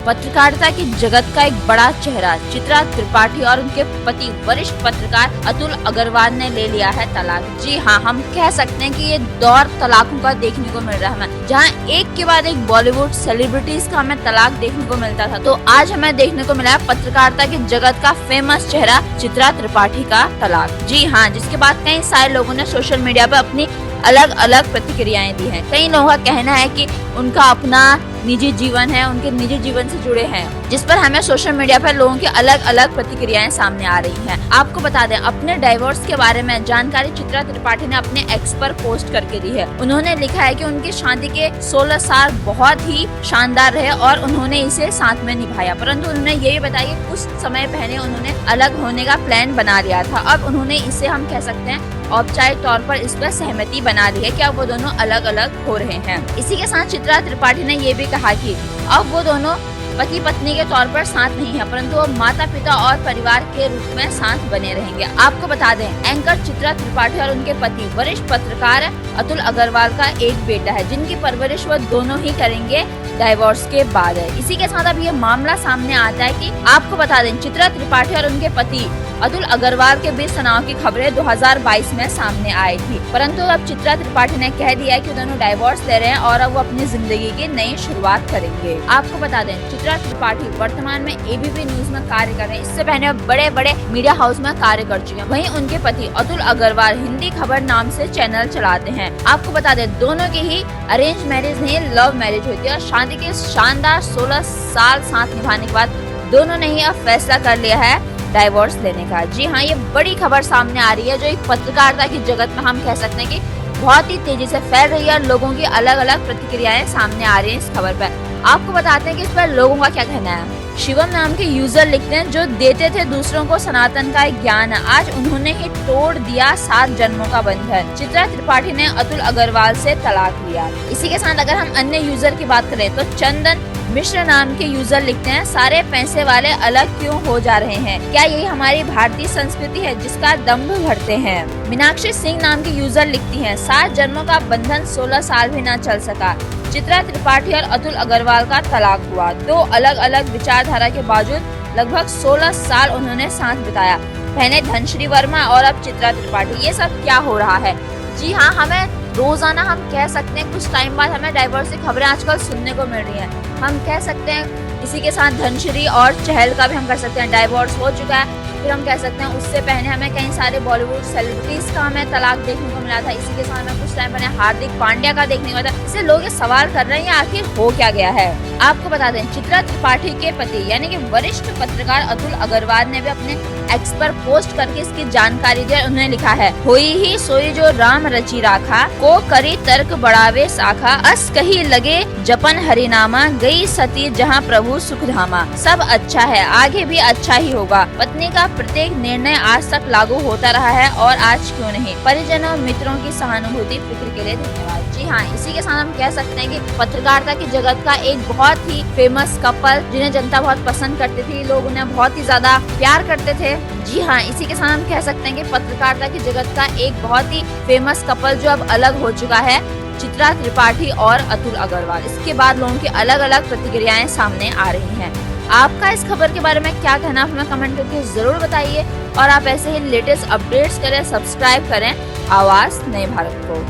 पत्रकारिता की जगत का एक बड़ा चेहरा चित्रा त्रिपाठी और उनके पति वरिष्ठ पत्रकार अतुल अग्रवाल ने ले लिया है तलाक। जी हाँ, हम कह सकते हैं कि ये दौर तलाकों का देखने को मिल रहा है हमें, जहाँ एक के बाद एक बॉलीवुड सेलिब्रिटीज का हमें तलाक देखने को मिलता था, तो आज हमें देखने को मिला है पत्रकारिता की जगत का फेमस चेहरा चित्रा त्रिपाठी का तलाक। जी हाँ, जिसके बाद कई सारे लोगों ने सोशल मीडिया पर अपनी अलग अलग प्रतिक्रियाएं दी हैं। कई लोगों का कहना है कि उनका अपना निजी जीवन है, उनके निजी जीवन से जुड़े हैं, जिस पर हमें सोशल मीडिया पर लोगों की अलग अलग प्रतिक्रियाएं सामने आ रही हैं। आपको बता दें, अपने डाइवोर्स के बारे में जानकारी चित्रा त्रिपाठी ने अपने एक्स पर पोस्ट करके दी है। उन्होंने लिखा है कि उनकी शादी के 16 साल बहुत ही शानदार रहे और उन्होंने इसे साथ में निभाया, परंतु उन्होंने ये भी बताया कि कुछ समय पहले उन्होंने अलग होने का प्लान बना लिया था। अब उन्होंने इसे हम कह सकते हैं औपचारिक तौर पर इस पर सहमति बना ली है कि अब वो दोनों अलग अलग हो रहे हैं। इसी के साथ चित्रा त्रिपाठी ने ये भी कहा कि अब वो दोनों पति पत्नी के तौर पर साथ नहीं है, परंतु वो माता पिता और परिवार के रूप में साथ बने रहेंगे। आपको बता दें, एंकर चित्रा त्रिपाठी और उनके पति वरिष्ठ पत्रकार अतुल अग्रवाल का एक बेटा है, जिनकी परवरिश वो दोनों ही करेंगे डाइवोर्स के बाद है। इसी के साथ अब ये मामला सामने आता है कि आपको बता दें, चित्रा त्रिपाठी और उनके पति अतुल अग्रवाल के बीच तनाव की खबरें 2022 में सामने आई थी, परंतु अब चित्रा त्रिपाठी ने कह दिया है कि दोनों डाइवोर्स ले रहे हैं और अब वो अपनी जिंदगी की नई शुरुआत करेंगे। आपको बता दें, चित्रा त्रिपाठी वर्तमान में एबीपी न्यूज में कार्य कर रहे हैं। इससे पहले बड़े बड़े मीडिया हाउस में कार्य कर चुके हैं। वहीं उनके पति अतुल अग्रवाल हिंदी खबर नाम से चैनल चलाते हैं। आपको बता दें, दोनों की ही अरेंज मैरिज नहीं लव मैरिज हुई थी और शादी के शानदार 16 साल साथ निभाने के बाद दोनों ने ही अब फैसला कर लिया है डाइवोर्स लेने का। जी हाँ, ये बड़ी खबर सामने आ रही है जो एक पत्रकारिता की जगत में हम कह सकते हैं कि बहुत ही तेजी से फैल रही है और लोगों की अलग अलग प्रतिक्रियाएं सामने आ रही हैं इस खबर पर। आपको बताते हैं कि इस पर लोगों का क्या कहना है। शिवम नाम के यूजर लिखते हैं, जो देते थे दूसरों को सनातन का ज्ञान, आज उन्होंने ही तोड़ दिया 7 जन्मों का बंधन। चित्रा त्रिपाठी ने अतुल अग्रवाल से तलाक लिया। इसी के साथ अगर हम अन्य यूजर की बात करें तो चंदन मिश्र नाम के यूजर लिखते हैं, सारे पैसे वाले अलग क्यों हो जा रहे हैं, क्या यही हमारी भारतीय संस्कृति है जिसका दम्भ भरते हैं। मीनाक्षी सिंह नाम की यूजर लिखती हैं, 7 जन्मों का बंधन 16 साल भी न चल सका। चित्रा त्रिपाठी और अतुल अग्रवाल का तलाक हुआ। 2 अलग अलग विचारधारा के बावजूद लगभग 16 साल उन्होंने साथ बिताया। पहले धनश्री वर्मा और अब चित्रा त्रिपाठी। ये सब क्या हो रहा है? जी हाँ, हमें रोजाना हम कह सकते हैं कुछ टाइम बाद हमें डाइवोर्स की खबरें आजकल सुनने को मिल रही हैं। हम कह सकते हैं इसी के साथ धनश्री और चहल का भी हम कर सकते हैं डाइवोर्स हो चुका है। फिर हम कह सकते हैं उससे पहले हमें कई सारे बॉलीवुड सेलिब्रिटीज का हमें तलाक देखने को मिला था। इसी के साथ हमें कुछ टाइम पहले हार्दिक पांड्या का देखने को मिला था। इससे लोग ये सवाल कर रहे हैं आखिर हो क्या गया है। आपको बता दें, चित्रा त्रिपाठी के पति यानी कि वरिष्ठ पत्रकार अतुल अग्रवाल ने भी अपने एक्स पर पोस्ट करके इसकी जानकारी दी। उन्होंने लिखा है, होई ही सोई जो राम रची राखा, को करी तर्क बढ़ावे शाखा, अस कही लगे जपन हरिनामा, गई सती जहाँ प्रभु सुख धामा। सब अच्छा है, आगे भी अच्छा ही होगा। पत्नी का प्रत्येक निर्णय आज तक लागू होता रहा है और आज क्यों नहीं। परिजनों मित्रों की सहानुभूति फिक्र के लिए धन्यवाद। जी हाँ, इसी के साथ हम कह सकते हैं कि पत्रकारिता की जगत का एक बहुत ही फेमस कपल जिन्हें जनता बहुत पसंद करती थी, लोग उन्हें बहुत ही ज्यादा प्यार करते थे। जी हाँ, इसी के साथ हम कह सकते हैं कि पत्रकारिता की जगत का एक बहुत ही फेमस कपल जो अब अलग हो चुका है, चित्रा त्रिपाठी और अतुल अग्रवाल। इसके बाद लोगों की अलग अलग प्रतिक्रियाएं सामने आ रही हैं। आपका इस खबर के बारे में क्या कहना है, हमें कमेंट करके जरूर बताइए और आप ऐसे ही लेटेस्ट अपडेट्स करें, सब्सक्राइब करें आवाज नए भारत को।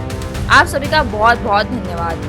आप सभी का बहुत बहुत धन्यवाद।